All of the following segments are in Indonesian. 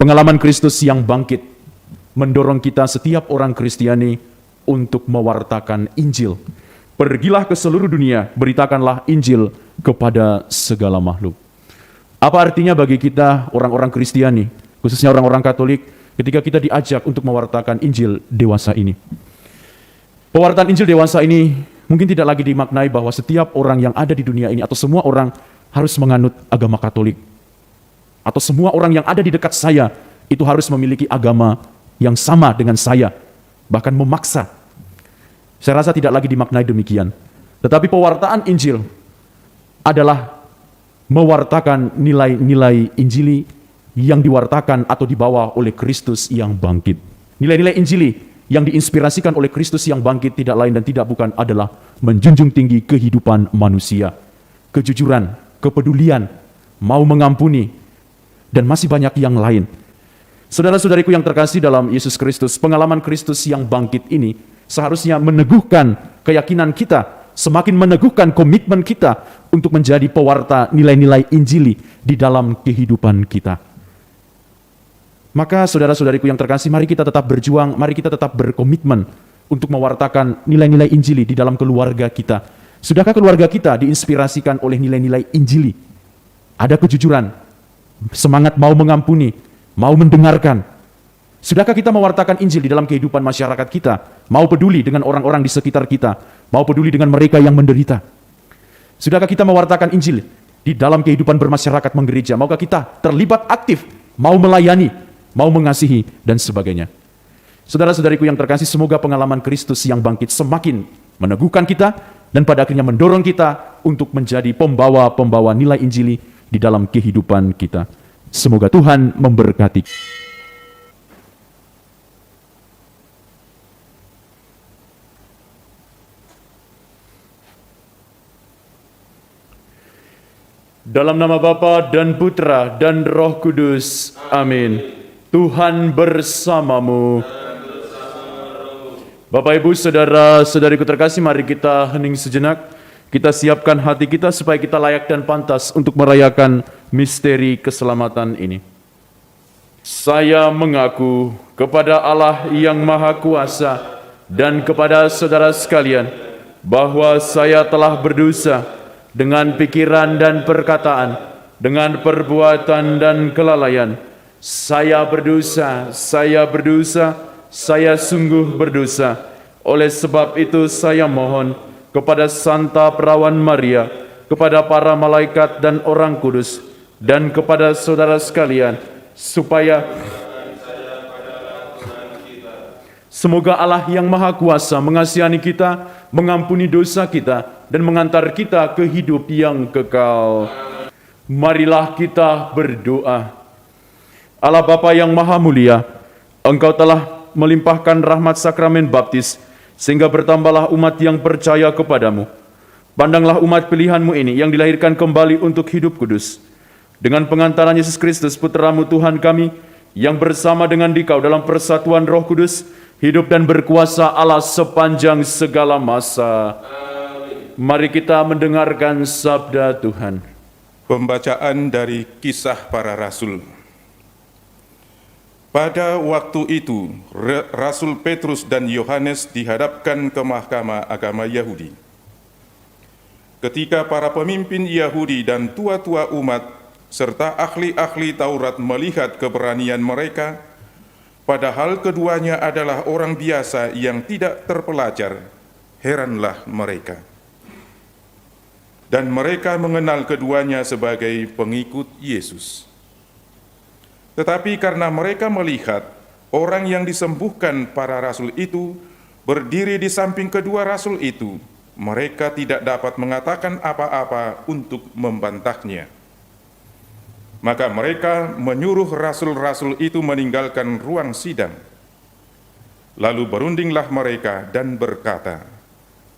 Pengalaman Kristus yang bangkit mendorong kita setiap orang Kristiani untuk mewartakan Injil. Pergilah ke seluruh dunia, beritakanlah Injil kepada segala makhluk. Apa artinya bagi kita orang-orang Kristiani, khususnya orang-orang Katolik, ketika kita diajak untuk mewartakan Injil dewasa ini? Pewartaan Injil dewasa ini mungkin tidak lagi dimaknai bahwa setiap orang yang ada di dunia ini atau semua orang harus menganut agama Katolik. Atau semua orang yang ada di dekat saya itu harus memiliki agama yang sama dengan saya, bahkan memaksa. Saya rasa tidak lagi dimaknai demikian. Tetapi pewartaan Injil adalah mewartakan nilai-nilai Injili yang diwartakan atau dibawa oleh Kristus yang bangkit. Nilai-nilai Injili yang diinspirasikan oleh Kristus yang bangkit tidak lain dan tidak bukan adalah menjunjung tinggi kehidupan manusia, kejujuran, kepedulian, mau mengampuni, dan masih banyak yang lain. Saudara-saudariku yang terkasih dalam Yesus Kristus, pengalaman Kristus yang bangkit ini seharusnya meneguhkan keyakinan kita, semakin meneguhkan komitmen kita untuk menjadi pewarta nilai-nilai Injili di dalam kehidupan kita. Maka saudara-saudariku yang terkasih, mari kita tetap berjuang, mari kita tetap berkomitmen untuk mewartakan nilai-nilai Injili di dalam keluarga kita. Sudahkah keluarga kita diinspirasikan oleh nilai-nilai Injili? Ada kejujuran, semangat mau mengampuni, mau mendengarkan. Sudahkah kita mewartakan Injil di dalam kehidupan masyarakat kita? Mau peduli dengan orang-orang di sekitar kita? Mau peduli dengan mereka yang menderita? Sudahkah kita mewartakan Injil di dalam kehidupan bermasyarakat menggereja? Maukah kita terlibat aktif, mau melayani, mau mengasihi, dan sebagainya? Saudara-saudariku yang terkasih, semoga pengalaman Kristus yang bangkit semakin meneguhkan kita dan pada akhirnya mendorong kita untuk menjadi pembawa-pembawa nilai Injili di dalam kehidupan kita. Semoga Tuhan memberkati. Dalam nama Bapa dan Putra dan Roh Kudus. Amin. Tuhan bersamamu. Bapak, Ibu, saudara-saudariku terkasih, mari kita hening sejenak. Kita siapkan hati kita supaya kita layak dan pantas untuk merayakan misteri keselamatan ini. Saya mengaku kepada Allah yang Maha Kuasa dan kepada saudara sekalian bahwa saya telah berdosa dengan pikiran dan perkataan, dengan perbuatan dan kelalaian. Saya berdosa, saya sungguh berdosa. Oleh sebab itu saya mohon kepada Santa Perawan Maria, kepada para malaikat dan orang kudus, dan kepada saudara sekalian, supaya semoga Allah yang Maha Kuasa mengasihani kita, mengampuni dosa kita, dan mengantar kita ke hidup yang kekal. Marilah kita berdoa. Allah Bapa yang Maha Mulia, Engkau telah melimpahkan rahmat sakramen baptis, sehingga bertambahlah umat yang percaya kepadamu. Pandanglah umat pilihan-Mu ini yang dilahirkan kembali untuk hidup kudus. Dengan pengantaran Yesus Kristus, Putra-Mu Tuhan kami, yang bersama dengan Dikau dalam persatuan Roh Kudus, hidup dan berkuasa Allah sepanjang segala masa. Mari kita mendengarkan sabda Tuhan. Pembacaan dari Kisah Para Rasul. Pada waktu itu, Rasul Petrus dan Yohanes dihadapkan ke Mahkamah Agama Yahudi. Ketika para pemimpin Yahudi dan tua-tua umat serta ahli-ahli Taurat melihat keberanian mereka, padahal keduanya adalah orang biasa yang tidak terpelajar, heranlah mereka. Dan mereka mengenal keduanya sebagai pengikut Yesus. Tetapi karena mereka melihat orang yang disembuhkan para rasul itu berdiri di samping kedua rasul itu, mereka tidak dapat mengatakan apa-apa untuk membantahnya. Maka mereka menyuruh rasul-rasul itu meninggalkan ruang sidang. Lalu berundinglah mereka dan berkata,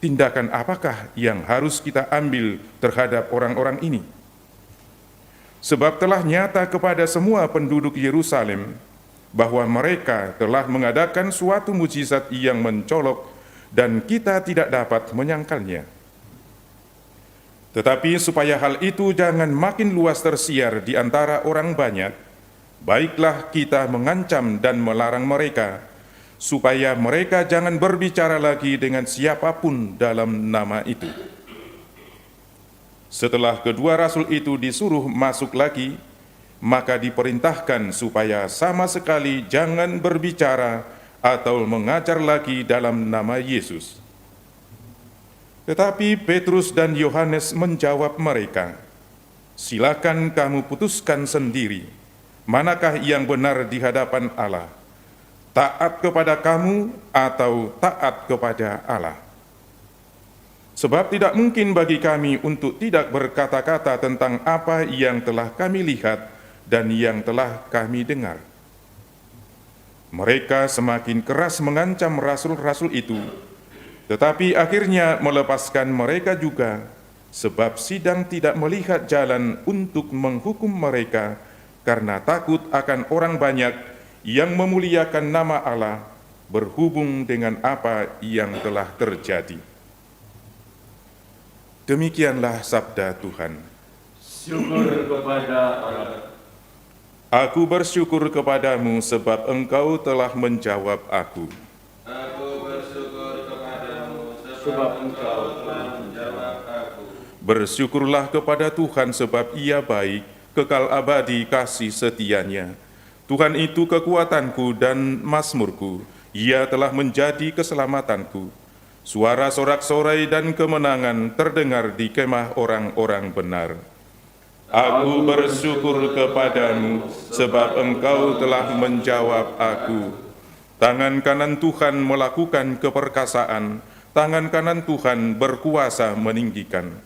"Tindakan apakah yang harus kita ambil terhadap orang-orang ini? Sebab telah nyata kepada semua penduduk Yerusalem bahwa mereka telah mengadakan suatu mujizat yang mencolok dan kita tidak dapat menyangkalnya. Tetapi supaya hal itu jangan makin luas tersiar di antara orang banyak, baiklah kita mengancam dan melarang mereka, supaya mereka jangan berbicara lagi dengan siapapun dalam nama itu. Setelah kedua rasul itu disuruh masuk lagi, maka diperintahkan supaya sama sekali jangan berbicara atau mengajar lagi dalam nama Yesus. Tetapi Petrus dan Yohanes menjawab mereka, "Silakan kamu putuskan sendiri, manakah yang benar di hadapan Allah, taat kepada kamu atau taat kepada Allah? Sebab tidak mungkin bagi kami untuk tidak berkata-kata tentang apa yang telah kami lihat dan yang telah kami dengar." Mereka semakin keras mengancam rasul-rasul itu, tetapi akhirnya melepaskan mereka juga, sebab sidang tidak melihat jalan untuk menghukum mereka karena takut akan orang banyak yang memuliakan nama Allah berhubung dengan apa yang telah terjadi. Demikianlah sabda Tuhan. Syukur kepada Allah. Aku bersyukur kepadamu sebab Engkau telah menjawab aku. Aku bersyukur kepadamu sebab Engkau telah menjawab aku. Bersyukurlah kepada Tuhan sebab Ia baik, kekal abadi kasih setianya. Tuhan itu kekuatanku dan mazmurku, Ia telah menjadi keselamatanku. Suara sorak-sorai dan kemenangan terdengar di kemah orang-orang benar. Aku bersyukur kepadamu sebab Engkau telah menjawab aku. Tangan kanan Tuhan melakukan keperkasaan, tangan kanan Tuhan berkuasa meninggikan.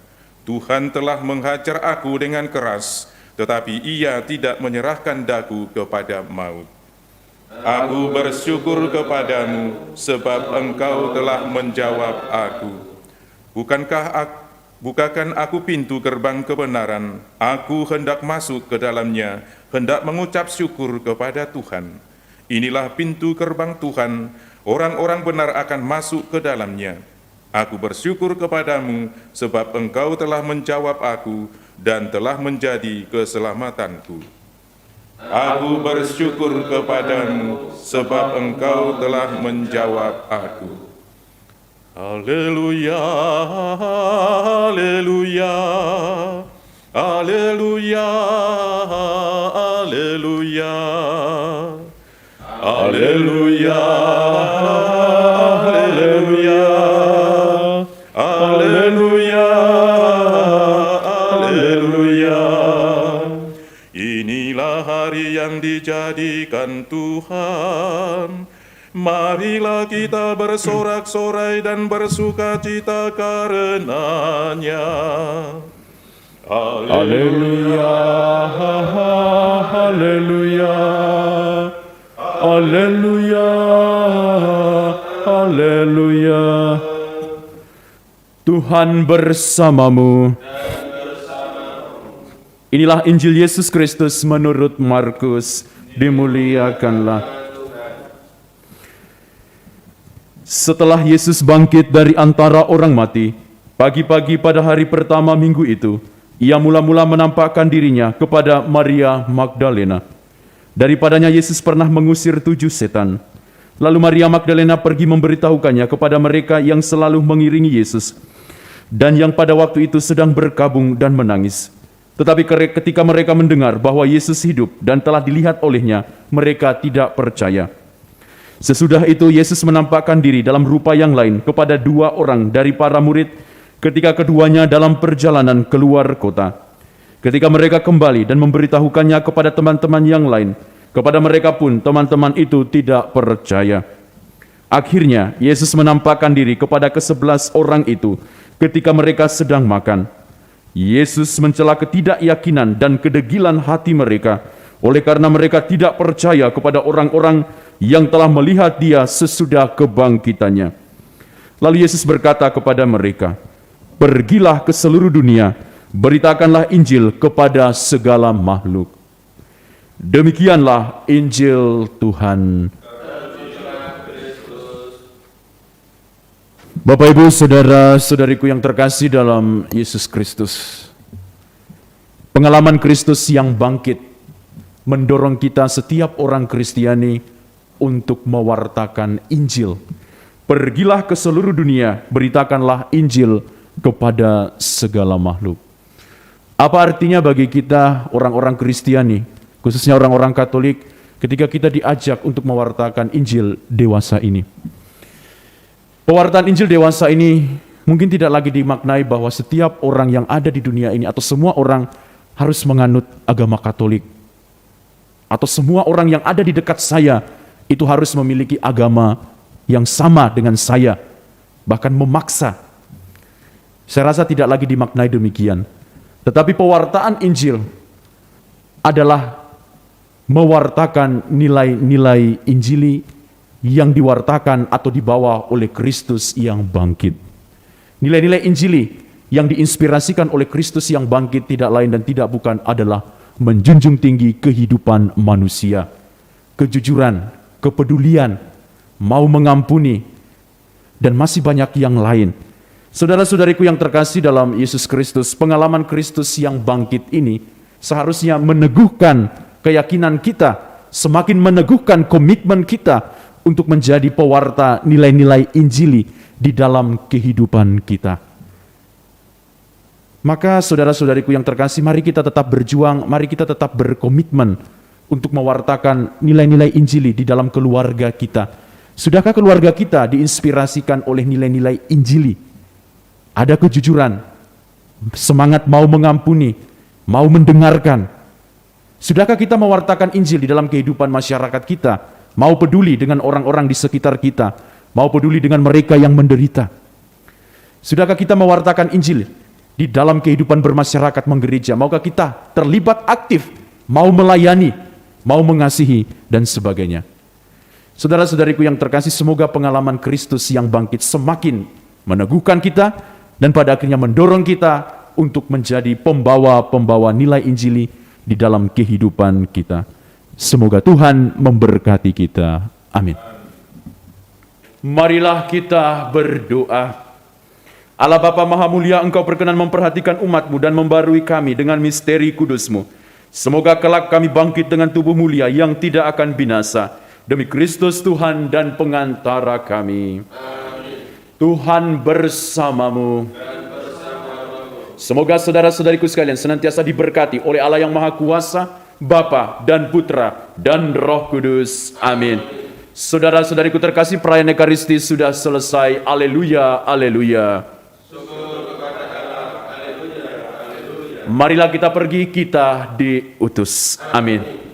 Tuhan telah menghajar aku dengan keras, tetapi Ia tidak menyerahkan daku kepada maut. Aku bersyukur kepadamu sebab Engkau telah menjawab aku. Bukakan aku pintu gerbang kebenaran, aku hendak masuk ke dalamnya, hendak mengucap syukur kepada Tuhan. Inilah pintu gerbang Tuhan, orang-orang benar akan masuk ke dalamnya. Aku bersyukur kepadamu sebab Engkau telah menjawab aku dan telah menjadi keselamatanku. Aku bersyukur kepadamu sebab Engkau telah menjawab aku. Haleluya, haleluya, haleluya, haleluya, haleluya, haleluya, haleluya, haleluya. Inilah hari yang dijadikan Tuhan. Marilah kita bersorak-sorai dan bersukacita karenanya. Haleluya, haleluya, haleluya, haleluya. Tuhan bersamamu. Inilah Injil Yesus Kristus menurut Markus. Dimuliakanlah. Setelah Yesus bangkit dari antara orang mati, pagi-pagi pada hari pertama minggu itu, Ia mula-mula menampakkan dirinya kepada Maria Magdalena. Daripadanya Yesus pernah mengusir 7 setan. Lalu Maria Magdalena pergi memberitahukannya kepada mereka yang selalu mengiringi Yesus, dan yang pada waktu itu sedang berkabung dan menangis. Tetapi ketika mereka mendengar bahwa Yesus hidup dan telah dilihat olehnya, mereka tidak percaya. Sesudah itu Yesus menampakkan diri dalam rupa yang lain kepada 2 orang dari para murid ketika keduanya dalam perjalanan keluar kota. Ketika mereka kembali dan memberitahukannya kepada teman-teman yang lain, kepada mereka pun teman-teman itu tidak percaya. Akhirnya Yesus menampakkan diri kepada ke-11 orang itu ketika mereka sedang makan. Yesus mencela ketidakyakinan dan kedegilan hati mereka, oleh karena mereka tidak percaya kepada orang-orang yang telah melihat Dia sesudah kebangkitannya. Lalu Yesus berkata kepada mereka, "Pergilah ke seluruh dunia, beritakanlah Injil kepada segala makhluk." Demikianlah Injil Tuhan. Bapak, Ibu, saudara-saudariku yang terkasih dalam Yesus Kristus, pengalaman Kristus yang bangkit mendorong kita setiap orang Kristiani untuk mewartakan Injil. Pergilah ke seluruh dunia, beritakanlah Injil kepada segala makhluk. Apa artinya bagi kita orang-orang Kristiani, khususnya orang-orang Katolik, ketika kita diajak untuk mewartakan Injil dewasa ini? Pewartaan Injil dewasa ini mungkin tidak lagi dimaknai bahwa setiap orang yang ada di dunia ini atau semua orang harus menganut agama Katolik, atau semua orang yang ada di dekat saya itu harus memiliki agama yang sama dengan saya, bahkan memaksa. Saya rasa tidak lagi dimaknai demikian. Tetapi pewartaan Injil adalah mewartakan nilai-nilai Injili yang diwartakan atau dibawa oleh Kristus yang bangkit. Nilai-nilai Injili yang diinspirasikan oleh Kristus yang bangkit tidak lain dan tidak bukan adalah menjunjung tinggi kehidupan manusia, kejujuran, kepedulian, mau mengampuni, dan masih banyak yang lain. Saudara-saudariku yang terkasih dalam Yesus Kristus, pengalaman Kristus yang bangkit ini seharusnya meneguhkan keyakinan kita, semakin meneguhkan komitmen kita untuk menjadi pewarta nilai-nilai Injili di dalam kehidupan kita. Maka saudara-saudariku yang terkasih, mari kita tetap berjuang, mari kita tetap berkomitmen untuk mewartakan nilai-nilai Injili di dalam keluarga kita. Sudahkah keluarga kita diinspirasikan oleh nilai-nilai Injili? Ada kejujuran, semangat mau mengampuni, mau mendengarkan. Sudahkah kita mewartakan Injil di dalam kehidupan masyarakat kita? Mau peduli dengan orang-orang di sekitar kita, mau peduli dengan mereka yang menderita. Sudahkah kita mewartakan Injil di dalam kehidupan bermasyarakat menggereja? Maukah kita terlibat aktif, mau melayani, mau mengasihi, dan sebagainya? Saudara-saudariku yang terkasih, semoga pengalaman Kristus yang bangkit semakin meneguhkan kita dan pada akhirnya mendorong kita untuk menjadi pembawa-pembawa nilai Injili di dalam kehidupan kita. Semoga Tuhan memberkati kita. Amin. Marilah kita berdoa. Allah Bapa Maha Mulia, Engkau berkenan memperhatikan umat-Mu dan membarui kami dengan misteri kudus-Mu. Semoga kelak kami bangkit dengan tubuh mulia yang tidak akan binasa. Demi Kristus Tuhan dan pengantara kami. Amin. Tuhan bersamamu. Semoga saudara-saudariku sekalian senantiasa diberkati oleh Allah yang Maha Kuasa, Bapa dan Putra dan Roh Kudus. Amin. Saudara-saudariku terkasih, perayaan Ekaristi sudah selesai. Aleluya, aleluya. Marilah kita pergi, kita diutus. Amin.